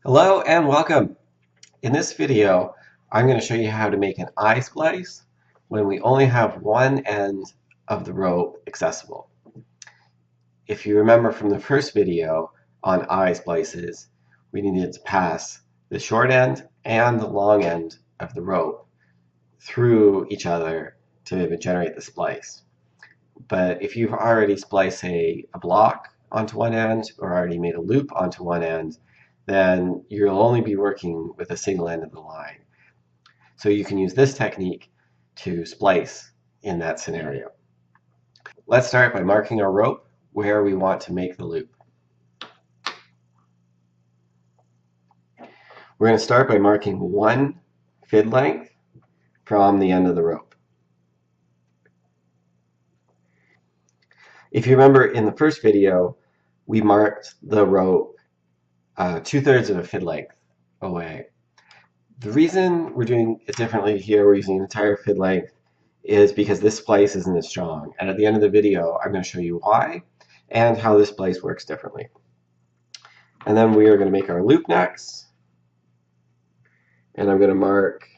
Hello and welcome. In this video, I'm going to show you how to make an eye splice when we only have one end of the rope accessible. If you remember from the first video on eye splices, we needed to pass the short end and the long end of the rope through each other to generate the splice. But if you've already spliced a block onto one end or already made a loop onto one end, then you'll only be working with a single end of the line. So you can use this technique to splice in that scenario. Let's start by marking our rope where we want to make the loop. We're going to start by marking one fid length from the end of the rope. If you remember in the first video, we marked the rope 2/3 of a fid length away. The reason we're doing it differently here, we're using an entire fid length, is because this splice isn't as strong. And at the end of the video, I'm going to show you why and how this splice works differently. And then we are going to make our loop next. And I'm going to mark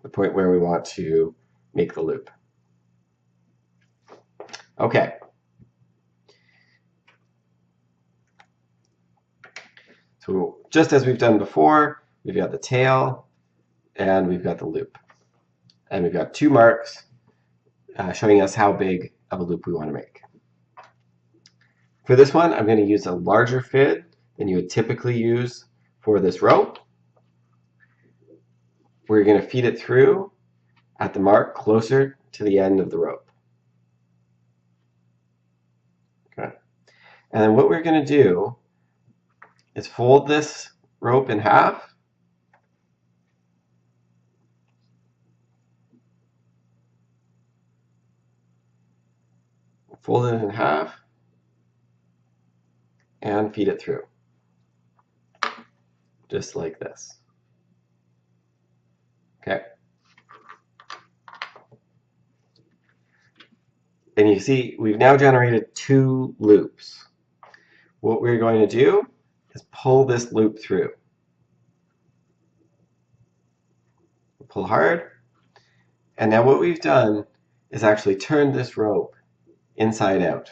the point where we want to make the loop. Okay. So just as we've done before, we've got the tail and we've got the loop. And we've got two marks showing us how big of a loop we want to make. For this one, I'm going to use a larger fid than you would typically use for this rope. We're going to feed it through at the mark closer to the end of the rope. Okay. And then what we're going to do is fold this rope in half. Fold it in half and feed it through. Just like this. Okay. And you see we've now generated two loops. What we're going to do is pull this loop through. Pull hard. And now what we've done is actually turned this rope inside out.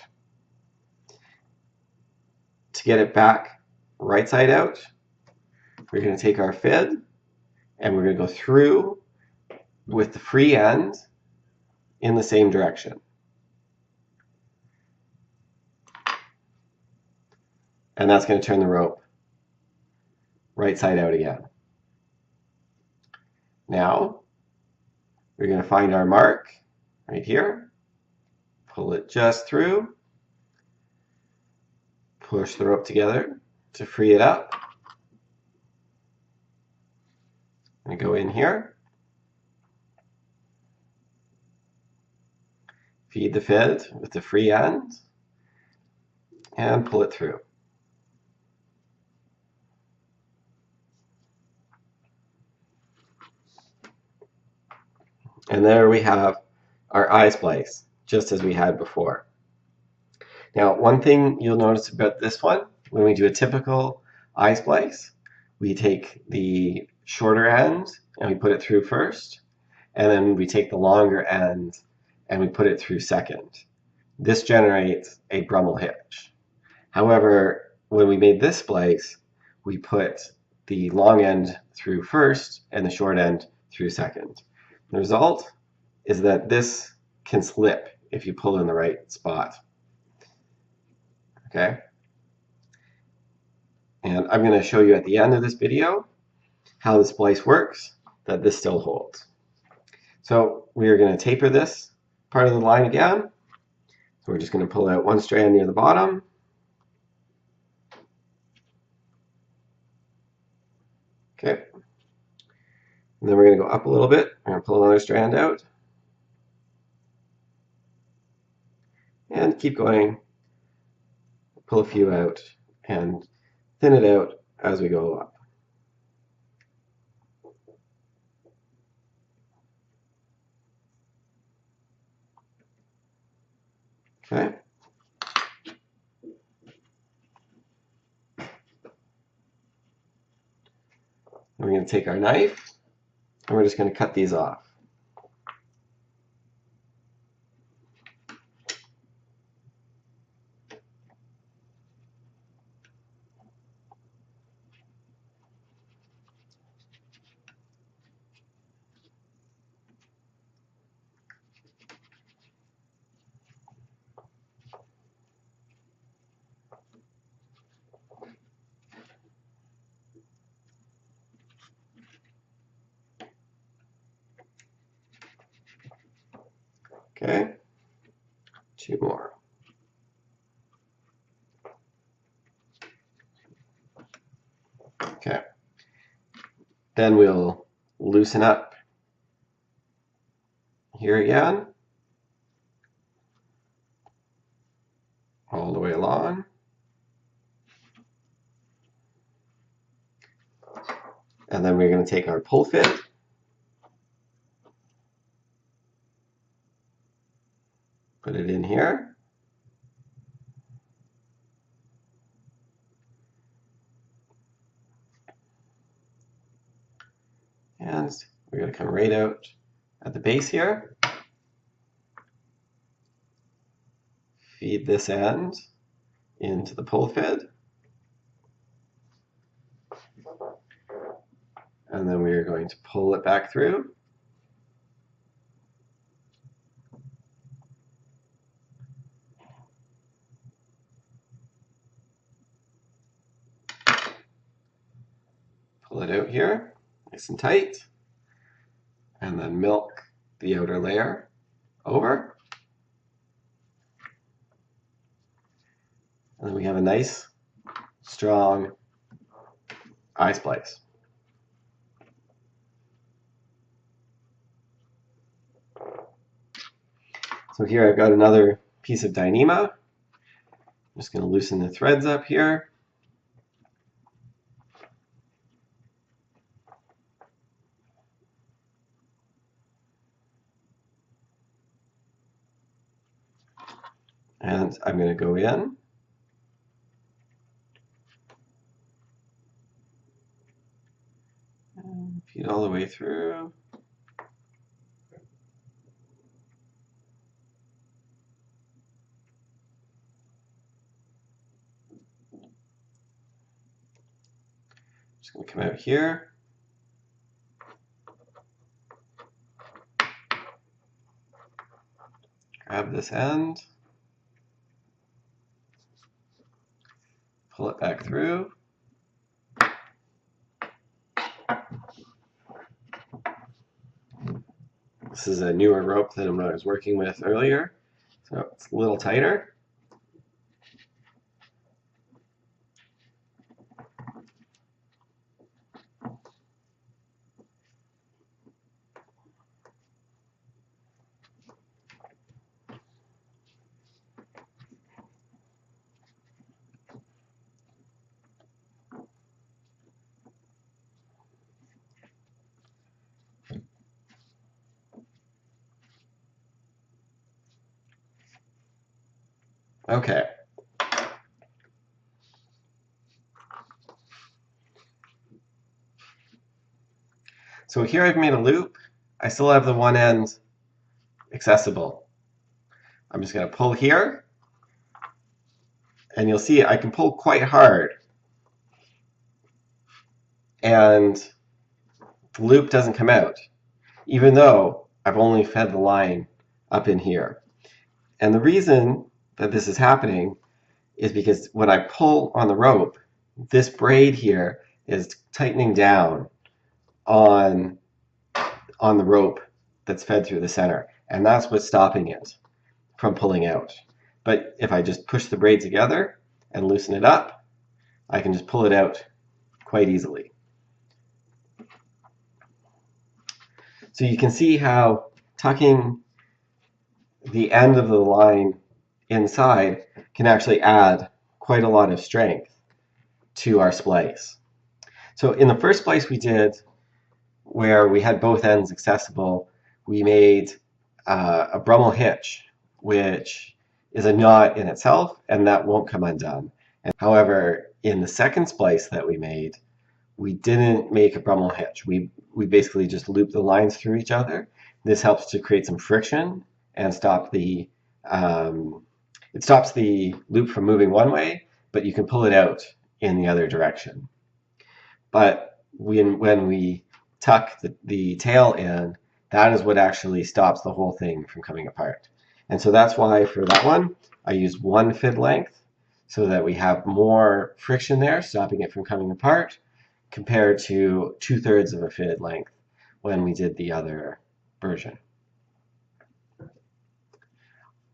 To get it back right side out, we're going to take our fid and we're going to go through with the free end in the same direction. And that's going to turn the rope right side out again. Now, we're going to find our mark right here, pull it just through, push the rope together to free it up, and go in here, feed the fid with the free end, and pull it through. And there we have our eye splice, just as we had before. Now, one thing you'll notice about this one, when we do a typical eye splice, we take the shorter end and we put it through first, and then we take the longer end and we put it through second. This generates a Brummel hitch. However, when we made this splice, we put the long end through first and the short end through second. The result is that this can slip if you pull in the right spot. Okay? And I'm going to show you at the end of this video how the splice works, that this still holds. So we are going to taper this part of the line again. So we're just going to pull out one strand near the bottom. Okay. And then we're going to go up a little bit. We're going to pull another strand out. And keep going. Pull a few out and thin it out as we go up. Okay. And we're going to take our knife and we're just going to cut these off. Okay, 2 more. Okay, then we'll loosen up here again, all the way along. And then we're going to take our pull fit, put it in here. And we're going to come right out at the base here. Feed this end into the pull fit. And then we are going to pull it back through. Pull it out here, nice and tight. And then milk the outer layer over. And then we have a nice, strong eye splice. So here I've got another piece of Dyneema. I'm just going to loosen the threads up here. And I'm going to go in. And feed all the way through. Just going to come out here. Grab this end. Pull it back through. This is a newer rope than I was working with earlier, so it's a little tighter. Okay. So here I've made a loop. I still have the one end accessible. I'm just going to pull here, and you'll see I can pull quite hard, and the loop doesn't come out, even though I've only fed the line up in here. And the reason that this is happening is because when I pull on the rope, this braid here is tightening down on the rope that's fed through the center, and that's what's stopping it from pulling out. But if I just push the braid together and loosen it up, I can just pull it out quite easily. So you can see how tucking the end of the line inside can actually add quite a lot of strength to our splice. So in the first splice we did, where we had both ends accessible, we made a Brummel hitch, which is a knot in itself, and that won't come undone. And however, in the second splice that we made, we didn't make a Brummel hitch. We basically just looped the lines through each other. This helps to create some friction and it stops the loop from moving one way, but you can pull it out in the other direction. But when we tuck the tail in, that is what actually stops the whole thing from coming apart. And so that's why for that one, I used 1 fid length so that we have more friction there, stopping it from coming apart, compared to 2/3 of a fid length when we did the other version.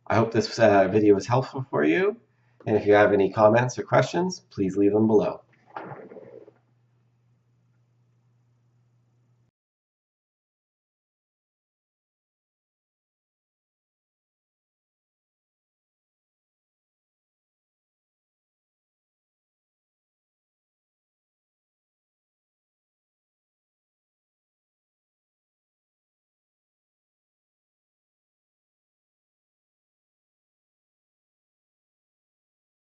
I hope this video was helpful for you, and if you have any comments or questions, please leave them below.